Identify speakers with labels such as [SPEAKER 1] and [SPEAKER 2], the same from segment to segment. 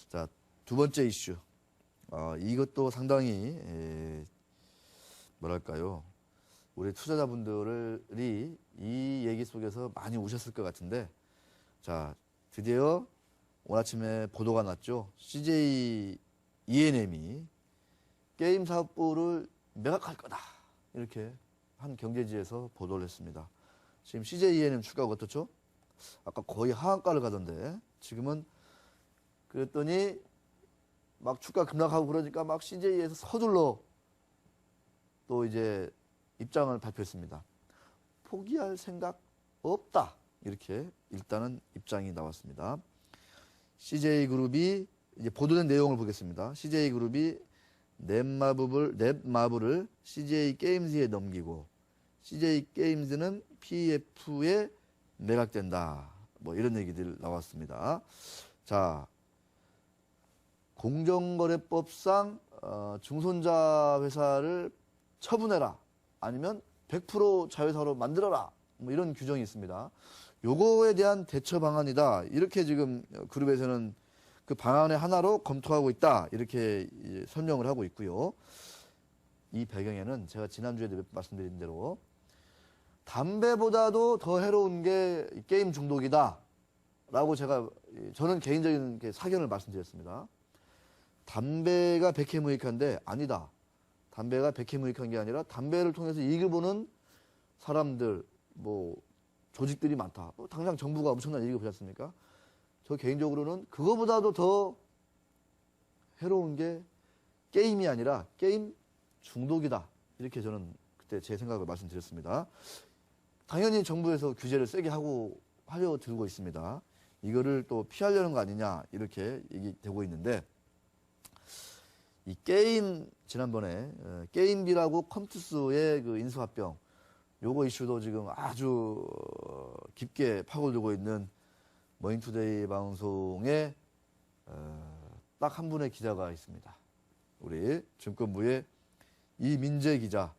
[SPEAKER 1] 자, 두 번째 이슈. 이것도 상당히 뭐랄까요? 우리 투자자분들이 이 얘기 속에서 많이 우셨을 것 같은데, 자, 드디어 오늘 아침에 보도가 났죠. CJ ENM이 게임 사업부를 매각할 거다. 이렇게 한 경제지에서 보도를 했습니다. 지금 CJ ENM 주가가 어떻죠? 아까 거의 하한가를 가던데, 지금은 그랬더니 막 주가 급락하고 그러니까 막 CJ에서 서둘러 또 이제 입장을 발표했습니다. 포기할 생각 없다. 이렇게 일단은 입장이 나왔습니다. CJ그룹이 이제 보도된 내용을 보겠습니다. CJ그룹이 넷마블을 CJ게임즈에 넘기고 CJ게임즈는 PF에 매각된다. 뭐 이런 얘기들 나왔습니다. 자, 공정거래법상 중손자 회사를 처분해라. 아니면 100% 자회사로 만들어라. 뭐 이런 규정이 있습니다. 요거에 대한 대처 방안이다. 이렇게 지금 그룹에서는 그 방안의 하나로 검토하고 있다. 이렇게 설명을 하고 있고요. 이 배경에는 제가 지난주에도 말씀드린 대로 담배보다도 더 해로운 게 게임 중독이다. 라고 저는 개인적인 사견을 말씀드렸습니다. 담배가 백해무익한데 아니다. 담배가 백해무익한 게 아니라 담배를 통해서 이익을 보는 사람들, 뭐 조직들이 많다. 당장 정부가 엄청난 이익을 보지 않습니까? 저 개인적으로는 그거보다도 더 해로운 게 게임이 아니라 게임 중독이다. 이렇게 저는 그때 제 생각을 말씀드렸습니다. 당연히 정부에서 규제를 세게 하려 들고 있습니다. 이거를 또 피하려는 거 아니냐 이렇게 얘기되고 있는데, 이 게임 지난번에 게임비라고 컴투스의 그 인수합병 요거 이슈도 지금 아주 깊게 파고들고 있는 머닝투데이 방송에 딱 한 분의 기자가 있습니다. 우리 증권부의 이민재 기자.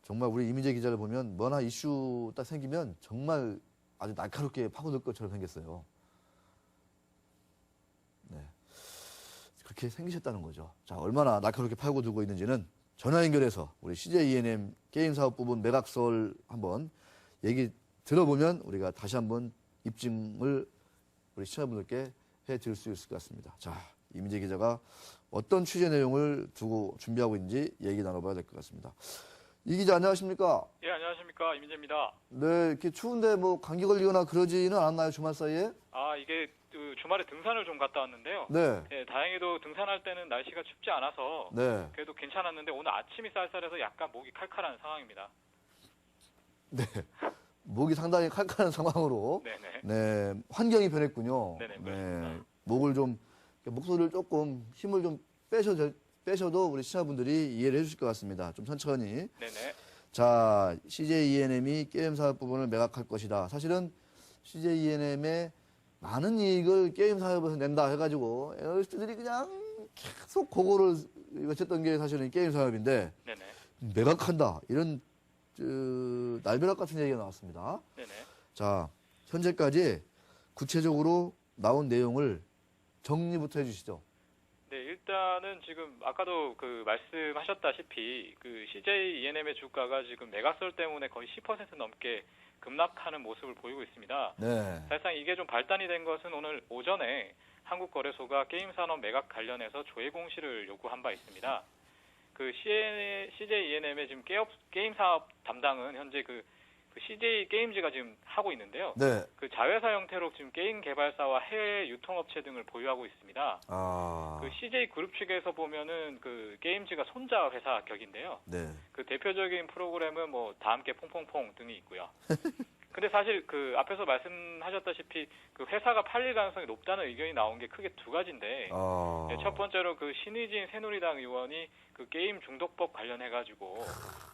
[SPEAKER 1] 정말 우리 이민재 기자를 보면 뭐나 이슈 딱 생기면 정말 아주 날카롭게 파고들 것처럼 생겼어요. 네. 그렇게 생기셨다는 거죠. 자, 얼마나 날카롭게 파고들고 있는지는 전화 연결해서 우리 CJ ENM 게임 사업 부분 매각설 한번 얘기 들어보면 우리가 다시 한번 입증을 우리 시청자분들께 해드릴 수 있을 것 같습니다. 자, 이민재 기자가 어떤 취재 내용을 두고 준비하고 있는지 얘기 나눠봐야 될 것 같습니다. 이 기자 안녕하십니까?
[SPEAKER 2] 예, 안녕하십니까. 이민재입니다.
[SPEAKER 1] 네, 이렇게 추운데 뭐 감기 걸리거나 그러지는 않았나요, 주말 사이에?
[SPEAKER 2] 이게 주말에 등산을 좀 갔다 왔는데요.
[SPEAKER 1] 네.
[SPEAKER 2] 예, 다행히도 등산할 때는 날씨가 춥지 않아서
[SPEAKER 1] 네.
[SPEAKER 2] 그래도 괜찮았는데 오늘 아침이 쌀쌀해서 약간 목이 칼칼한 상황입니다.
[SPEAKER 1] 네. 목이 상당히 칼칼한 상황으로.
[SPEAKER 2] 네네.
[SPEAKER 1] 네. 환경이 변했군요.
[SPEAKER 2] 네네, 그렇습니다.
[SPEAKER 1] 목을 좀, 목소리를 조금 힘을 좀 빼셔도 우리 시청자분들이 이해를 해주실 것 같습니다. 좀 천천히.
[SPEAKER 2] 네네.
[SPEAKER 1] 자, CJ ENM이 게임 사업 부분을 매각할 것이다. 사실은 CJ ENM의 많은 이익을 게임 사업에서 낸다 해가지고 애널리스트들이 그냥 계속 그거를 외쳤던 게 사실은 게임 사업인데
[SPEAKER 2] 네네.
[SPEAKER 1] 매각한다. 이런 날벼락 같은 얘기가 나왔습니다.
[SPEAKER 2] 네네.
[SPEAKER 1] 자, 현재까지 구체적으로 나온 내용을 정리부터 해주시죠.
[SPEAKER 2] 네, 일단은 지금 아까도 말씀하셨다시피 CJ ENM의 주가가 지금 매각설 때문에 거의 10% 넘게 급락하는 모습을 보이고 있습니다.
[SPEAKER 1] 네.
[SPEAKER 2] 사실상 이게 좀 발단이 된 것은 오늘 오전에 한국거래소가 게임 산업 매각 관련해서 조회 공시를 요구한 바 있습니다. CJ ENM의 지금 게임 사업 담당은 현재 CJ 게임즈가 지금 하고 있는데요.
[SPEAKER 1] 네.
[SPEAKER 2] 자회사 형태로 지금 게임 개발사와 해외 유통업체 등을 보유하고 있습니다. CJ 그룹 측에서 보면은 게임즈가 손자 회사 격인데요.
[SPEAKER 1] 네.
[SPEAKER 2] 대표적인 프로그램은 뭐 다 함께 퐁퐁퐁 등이 있고요. 근데 사실 앞에서 말씀하셨다시피 회사가 팔릴 가능성이 높다는 의견이 나온 게 크게 두 가지인데, 첫 번째로 신의진 새누리당 의원이 게임 중독법 관련해가지고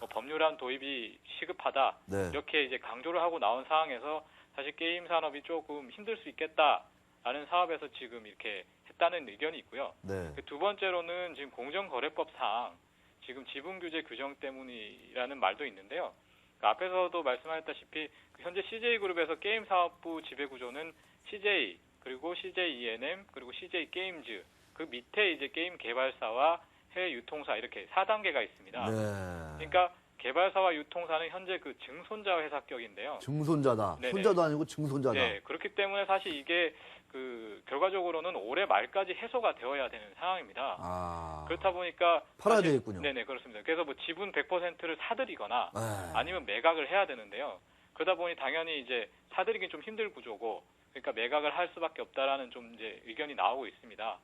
[SPEAKER 2] 법률안 도입이 시급하다,
[SPEAKER 1] 네.
[SPEAKER 2] 이렇게 이제 강조를 하고 나온 상황에서 사실 게임 산업이 조금 힘들 수 있겠다라는 사업에서 지금 이렇게 했다는 의견이 있고요.
[SPEAKER 1] 네.
[SPEAKER 2] 두 번째로는 지금 공정거래법상 지금 지분규제 규정 때문이라는 말도 있는데요. 앞에서도 말씀하셨다시피 현재 CJ그룹에서 게임 사업부 지배구조는 CJ, 그리고 CJ ENM, 그리고 CJ 게임즈 그 밑에 이제 게임 개발사와 해외 유통사 이렇게 4단계가 있습니다.
[SPEAKER 1] 네.
[SPEAKER 2] 그러니까 개발사와 유통사는 현재 그 증손자 회사격인데요.
[SPEAKER 1] 증손자다.
[SPEAKER 2] 네네.
[SPEAKER 1] 손자도 아니고 증손자다.
[SPEAKER 2] 네, 그렇기 때문에 사실 이게 그 결과적으로는 올해 말까지 해소가 되어야 되는 상황입니다.
[SPEAKER 1] 아.
[SPEAKER 2] 그렇다 보니까
[SPEAKER 1] 팔아야
[SPEAKER 2] 사실-
[SPEAKER 1] 되겠군요.
[SPEAKER 2] 네네, 그렇습니다. 그래서 뭐 지분 100%를 사들이거나
[SPEAKER 1] 네.
[SPEAKER 2] 아니면 매각을 해야 되는데요. 그러다 보니 당연히 이제 사들이긴 좀 힘들 구조고, 그러니까 매각을 할 수밖에 없다라는 좀 이제 의견이 나오고 있습니다.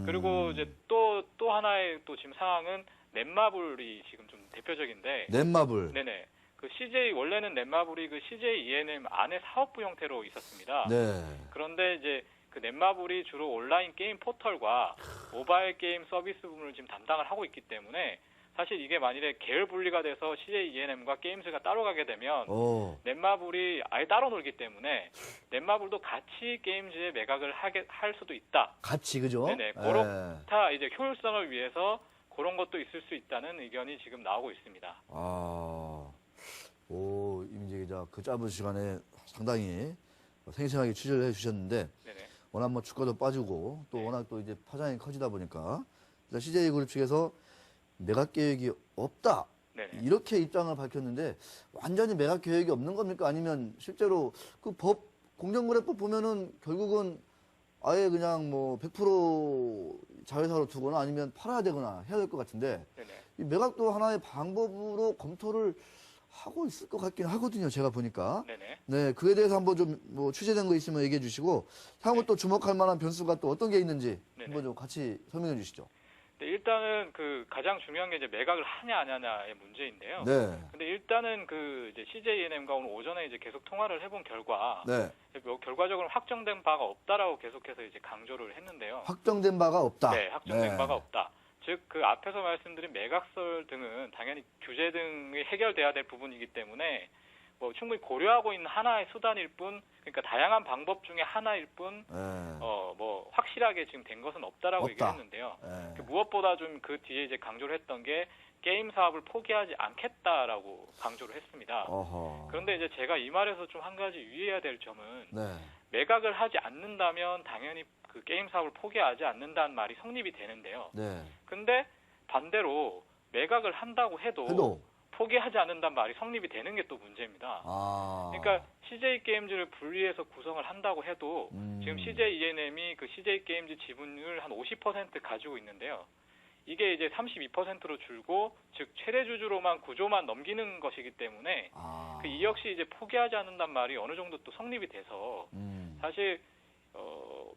[SPEAKER 2] 그리고 이제 또 하나의 또 지금 상황은 넷마블이 지금 좀 대표적인데,
[SPEAKER 1] 넷마블.
[SPEAKER 2] 네네. 그 CJ 원래는 넷마블이 그 CJ E&M 안에 사업부 형태로 있었습니다.
[SPEAKER 1] 네.
[SPEAKER 2] 그런데 이제 그 넷마블이 주로 온라인 게임 포털과 모바일 게임 서비스 부분을 지금 담당을 하고 있기 때문에 사실 이게 만일에 계열 분리가 돼서 CJ E&M과 게임즈가 따로 가게 되면 넷마블이 아예 따로 놀기 때문에 넷마블도 같이 게임즈에 매각을 할 수도 있다.
[SPEAKER 1] 같이 그죠?
[SPEAKER 2] 네네. 그렇다 이제 효율성을 위해서 그런 것도 있을 수 있다는 의견이 지금 나오고 있습니다.
[SPEAKER 1] 아, 오, 임재 기자, 그 짧은 시간에 상당히 생생하게 취재를 해 주셨는데,
[SPEAKER 2] 네네.
[SPEAKER 1] 워낙 뭐 주가도 빠지고, 또 워낙 또 이제 파장이 커지다 보니까, CJ그룹 측에서 매각 계획이 없다.
[SPEAKER 2] 네네.
[SPEAKER 1] 이렇게 입장을 밝혔는데, 완전히 매각 계획이 없는 겁니까? 아니면 실제로 그 공정거래법 보면은 결국은 아예 그냥 뭐 100% 자회사로 두거나 아니면 팔아야 되거나 해야 될 것 같은데,
[SPEAKER 2] 네네.
[SPEAKER 1] 이 매각도 하나의 방법으로 검토를 하고 있을 것 같긴 하거든요. 제가 보니까.
[SPEAKER 2] 네네.
[SPEAKER 1] 네, 그에 대해서 한번 좀 뭐 취재된 거 있으면 얘기해 주시고, 향후 또 주목할 만한 변수가 또 어떤 게 있는지
[SPEAKER 2] 네네.
[SPEAKER 1] 한번 좀 같이 설명해 주시죠.
[SPEAKER 2] 네, 일단은 그 가장 중요한 게 이제 매각을 하냐 안 하냐의 문제인데요.
[SPEAKER 1] 네.
[SPEAKER 2] 근데 일단은 그 이제 CJ E&M과 오늘 오전에 이제 계속 통화를 해본 결과,
[SPEAKER 1] 네.
[SPEAKER 2] 결과적으로 확정된 바가 없다라고 계속해서 이제 강조를 했는데요.
[SPEAKER 1] 확정된 바가 없다.
[SPEAKER 2] 네, 확정된
[SPEAKER 1] 네.
[SPEAKER 2] 바가 없다. 즉 그 앞에서 말씀드린 매각설 등은 당연히 규제 등이 해결돼야 될 부분이기 때문에 뭐 충분히 고려하고 있는 하나의 수단일 뿐, 그러니까 다양한 방법 중에 하나일 뿐,
[SPEAKER 1] 네.
[SPEAKER 2] 뭐 확실하게 지금 된 것은 없다라고
[SPEAKER 1] 없다.
[SPEAKER 2] 얘기했는데요.
[SPEAKER 1] 네.
[SPEAKER 2] 그 무엇보다 좀 그 뒤에 이제 강조를 했던 게 게임 사업을 포기하지 않겠다라고 강조를 했습니다.
[SPEAKER 1] 어허.
[SPEAKER 2] 그런데 이제 제가 이 말에서 좀 한 가지 유의해야 될 점은
[SPEAKER 1] 네.
[SPEAKER 2] 매각을 하지 않는다면 당연히 그 게임 사업을 포기하지 않는다는 말이 성립이 되는데요.
[SPEAKER 1] 네.
[SPEAKER 2] 근데 반대로 매각을 한다고 해도 포기하지 않는다는 말이 성립이 되는 게 또 문제입니다.
[SPEAKER 1] 아.
[SPEAKER 2] 그러니까 CJ 게임즈를 분리해서 구성을 한다고 해도 지금 CJ E&M이 그 CJ 게임즈 지분을 한 50% 가지고 있는데요. 이게 이제 32%로 줄고, 즉 최대 주주로만 구조만 넘기는 것이기 때문에 그 이 역시 이제 포기하지 않는다는 말이 어느 정도 또 성립이 돼서 사실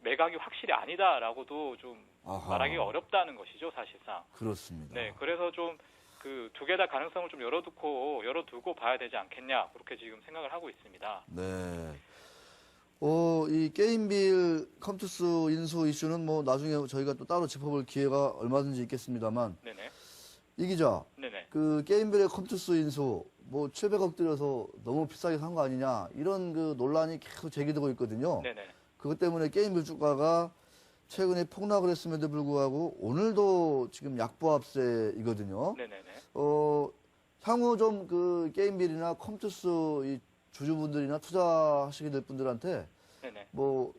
[SPEAKER 2] 매각이 확실히 아니다라고도 좀 말하기가 어렵다는 것이죠, 사실상.
[SPEAKER 1] 그렇습니다.
[SPEAKER 2] 네, 그래서 좀 그 두 개 다 가능성을 좀 열어두고 봐야 되지 않겠냐, 그렇게 지금 생각을 하고 있습니다.
[SPEAKER 1] 네. 이 게임빌 컴투스 인수 이슈는 뭐 나중에 저희가 또 따로 짚어볼 기회가 얼마든지 있겠습니다만,
[SPEAKER 2] 네네.
[SPEAKER 1] 이 기자,
[SPEAKER 2] 네네.
[SPEAKER 1] 그 게임빌의 컴투스 인수 뭐 700억 들여서 너무 비싸게 산 거 아니냐 이런 그 논란이 계속 제기되고 있거든요.
[SPEAKER 2] 네네.
[SPEAKER 1] 그것 때문에 게임빌 주가가 최근에 폭락을 했음에도 불구하고 오늘도 지금 약보합세이거든요.
[SPEAKER 2] 네네네.
[SPEAKER 1] 향후 좀 그 게임빌이나 컴투스 이 주주분들이나 투자하시게 될 분들한테
[SPEAKER 2] 네네.
[SPEAKER 1] 뭐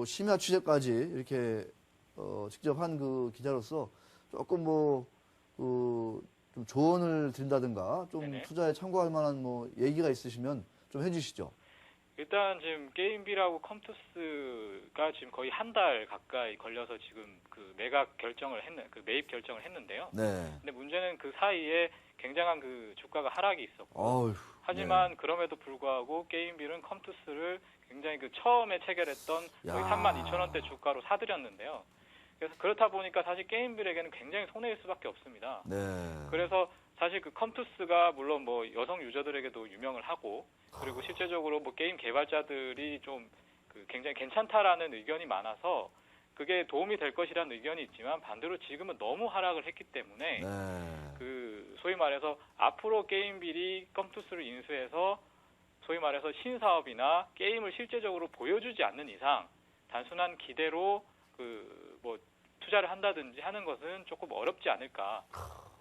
[SPEAKER 1] 심야 취재까지 이렇게 직접 한 그 기자로서 조금 좀 조언을 드린다든가 좀
[SPEAKER 2] 네네.
[SPEAKER 1] 투자에 참고할 만한 뭐 얘기가 있으시면 좀 해주시죠.
[SPEAKER 2] 일단 지금 게임비라고 컴투스가 지금 거의 한 달 가까이 걸려서 지금 그 매입 결정을 했는데요.
[SPEAKER 1] 네.
[SPEAKER 2] 근데 문제는 그 사이에 굉장한 그 주가가 하락이 있었고,
[SPEAKER 1] 어휴,
[SPEAKER 2] 하지만 그럼에도 불구하고 게임빌은 컴투스를 굉장히 그 처음에 체결했던 거의
[SPEAKER 1] 야.
[SPEAKER 2] 32,000원대 주가로 사들였는데요. 그래서 그렇다 보니까 사실 게임빌에게는 굉장히 손해일 수밖에 없습니다.
[SPEAKER 1] 네.
[SPEAKER 2] 그래서 사실 그 컴투스가 물론 뭐 여성 유저들에게도 유명을 하고, 그리고 실제적으로 뭐 게임 개발자들이 좀 그 굉장히 괜찮다라는 의견이 많아서 그게 도움이 될 것이라는 의견이 있지만, 반대로 지금은 너무 하락을 했기 때문에
[SPEAKER 1] 네.
[SPEAKER 2] 그 소위 말해서 앞으로 게임빌이 컴투스를 인수해서 소위 말해서 신사업이나 게임을 실제적으로 보여주지 않는 이상 단순한 기대로 그 뭐 투자를 한다든지 하는 것은 조금 어렵지 않을까,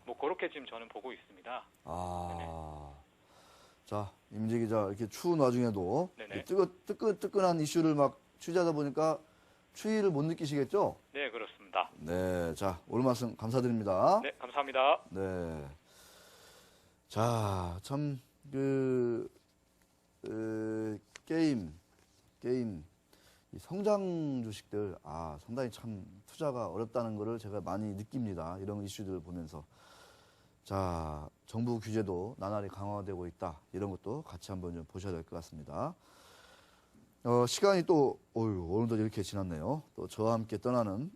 [SPEAKER 2] 뭐 그렇게 지금 저는 보고 있습니다.
[SPEAKER 1] 자, 임재 기자 이렇게 추운 와중에도
[SPEAKER 2] 네네.
[SPEAKER 1] 뜨끈뜨끈한 이슈를 막 취재하다 보니까 추위를 못 느끼시겠죠?
[SPEAKER 2] 네, 그렇습니다.
[SPEAKER 1] 네, 자, 오늘 말씀 감사드립니다.
[SPEAKER 2] 네, 감사합니다.
[SPEAKER 1] 네. 자, 참, 게임, 이 성장 주식들, 상당히 참 투자가 어렵다는 거를 제가 많이 느낍니다. 이런 이슈들을 보면서. 자, 정부 규제도 나날이 강화되고 있다. 이런 것도 같이 한번 좀 보셔야 될 것 같습니다. 시간이 또, 오늘도 이렇게 지났네요. 또 저와 함께 떠나는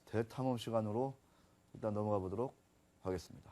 [SPEAKER 1] 대탐험 시간으로 일단 넘어가 보도록 하겠습니다.